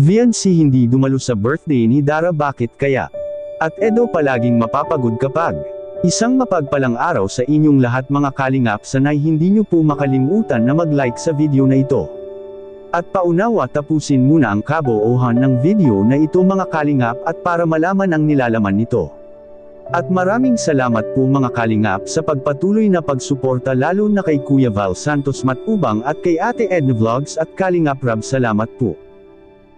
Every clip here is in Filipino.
Viancy hindi dumalo sa birthday ni Dara, bakit kaya? At Edo palaging mapapagod kapag isang mapagpalang araw sa inyong lahat mga kalingap, sanay hindi nyo po makalimutan na mag-like sa video na ito. At paunawa tapusin muna ang kabuuhan ng video na ito mga kalingap at para malaman ang nilalaman nito. At maraming salamat po mga kalingap sa pagpatuloy na pagsuporta, lalo na kay Kuya Val Santos Matubang at kay Ate Edna Vlogs at Kalingap Rab, salamat po.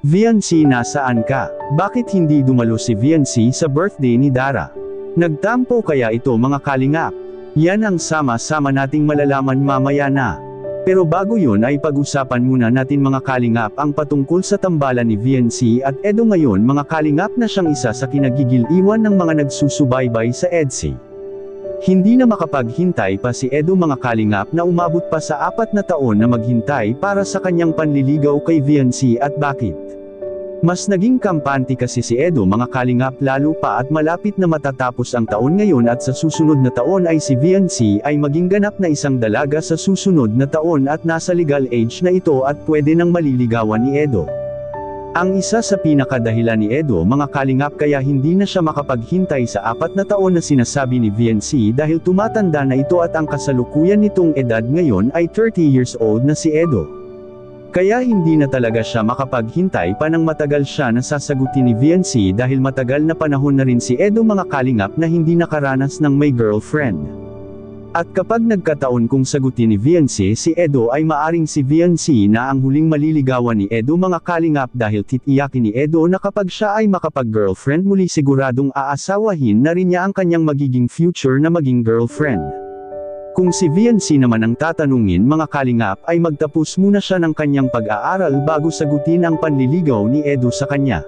Viancy, nasaan ka? Bakit hindi dumalo si Viancy sa birthday ni Dara? Nagtampo kaya ito mga kalingap? Yan ang sama-sama nating malalaman mamaya na. Pero bago yun ay pag-usapan muna natin mga kalingap ang patungkol sa tambalan ni Viancy at Edo ngayon mga kalingap, na siyang isa sa kinagigil-iwan ng mga nagsusubaybay sa EDSI. Hindi na makapaghintay pa si Edo mga kalingap na umabot pa sa 4 na taon na maghintay para sa kanyang panliligaw kay Viancy. At bakit? Mas naging kampante kasi si Edo mga kalingap, lalo pa at malapit na matatapos ang taon ngayon at sa susunod na taon ay si Viancy ay maging ganap na isang dalaga sa susunod na taon at nasa legal age na ito at pwede nang maliligawan ni Edo. Ang isa sa pinakadahilan ni Edo mga kalingap kaya hindi na siya makapaghintay sa 4 na taon na sinasabi ni Viancy dahil tumatanda na ito at ang kasalukuyan nitong edad ngayon ay 30 years old na si Edo. Kaya hindi na talaga siya makapaghintay pa ng matagal siya na sasagutin ni Viancy dahil matagal na panahon na rin si Edo mga kalingap na hindi nakaranas ng may girlfriend. At kapag nagkataon kung sagutin ni Viancy si Edo ay maaring si Viancy na ang huling maliligawan ni Edo mga kalingap dahil titiyakin ni Edo na kapag siya ay makapag-girlfriend muli siguradong aasawahin na rin niya ang kanyang magiging future na maging girlfriend. Kung si Viancy naman ang tatanungin mga kalingap ay magtapos muna siya ng kanyang pag-aaral bago sagutin ang panliligaw ni Edo sa kanya.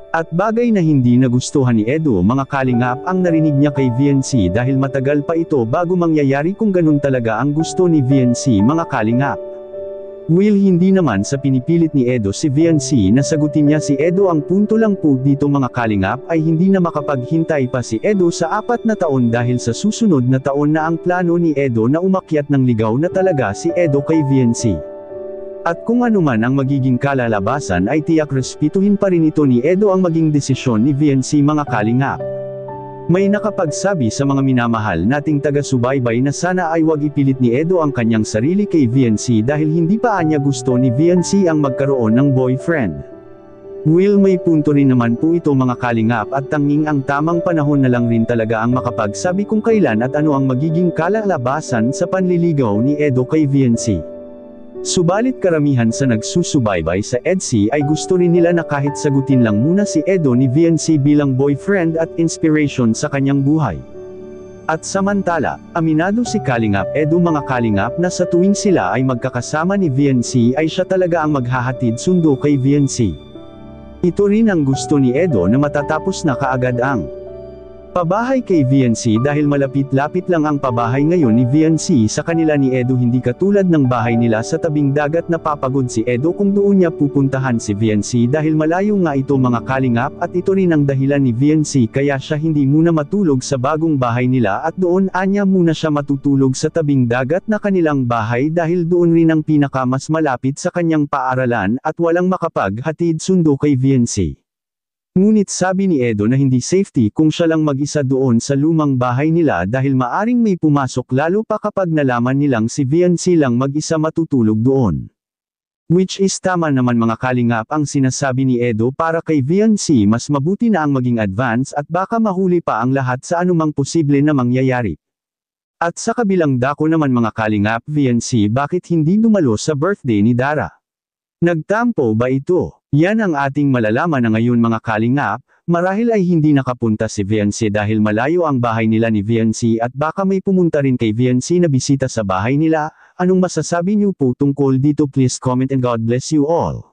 At bagay na hindi nagustuhan ni Edo mga kalingap ang narinig niya kay Viancy dahil matagal pa ito bago mangyayari kung ganun talaga ang gusto ni Viancy mga kalingap. Hindi naman sa pinipilit ni Edo si Viancy na sagutin niya si Edo, ang punto lang po dito mga kalingap ay hindi na makapaghintay pa si Edo sa 4 na taon dahil sa susunod na taon na ang plano ni Edo na umakyat ng ligaw na talaga si Edo kay Viancy. At kung ano man ang magiging kalalabasan ay tiyak respetuhin pa rin ito ni Edo ang maging desisyon ni Viancy mga kalingap. May nakapagsabi sa mga minamahal nating taga-subaybay na sana ay wag ipilit ni Edo ang kanyang sarili kay Viancy dahil hindi pa anya gusto ni Viancy ang magkaroon ng boyfriend. May punto rin naman po ito mga kalingap at tanging ang tamang panahon na lang rin talaga ang makapagsabi kung kailan at ano ang magiging kalalabasan sa panliligaw ni Edo kay Viancy. Subalit karamihan sa nagsusubaybay sa EDSI ay gusto rin nila na kahit sagutin lang muna si Edo ni Viancy bilang boyfriend at inspiration sa kanyang buhay. At samantala, aminado si Kalingap Edo mga kalingap na sa tuwing sila ay magkakasama ni Viancy ay siya talaga ang maghahatid sundo kay Viancy. Ito rin ang gusto ni Edo na matatapos na kaagad ang pabahay kay Viancy dahil malapit-lapit lang ang pabahay ngayon ni Viancy sa kanila ni Edo, hindi katulad ng bahay nila sa tabing dagat. Napapagod si Edo kung doon niya pupuntahan si Viancy dahil malayo nga ito mga kalingap at ito rin ang dahilan ni Viancy kaya siya hindi muna matulog sa bagong bahay nila at doon anya muna siya matutulog sa tabing dagat na kanilang bahay dahil doon rin ang pinaka mas malapit sa kanyang paaralan at walang makapaghatid sundo kay Viancy. Ngunit sabi ni Edo na hindi safety kung siya lang mag-isa doon sa lumang bahay nila dahil maaring may pumasok lalo pa kapag nalaman nilang si Viancy lang mag-isa matutulog doon. Which is tama naman mga kalingap ang sinasabi ni Edo, para kay Viancy mas mabuti na ang maging advance at baka mahuli pa ang lahat sa anumang posible na mangyayari. At sa kabilang dako naman mga kalingap, Viancy bakit hindi dumalo sa birthday ni Dara? Nagtampo ba ito? Yan ang ating malalaman na ngayon mga kalingap. Marahil ay hindi nakapunta si Viancy dahil malayo ang bahay nila ni Viancy at baka may pumunta rin kay Viancy na bisita sa bahay nila. Anong masasabi niyo po tungkol dito? Please comment and God bless you all.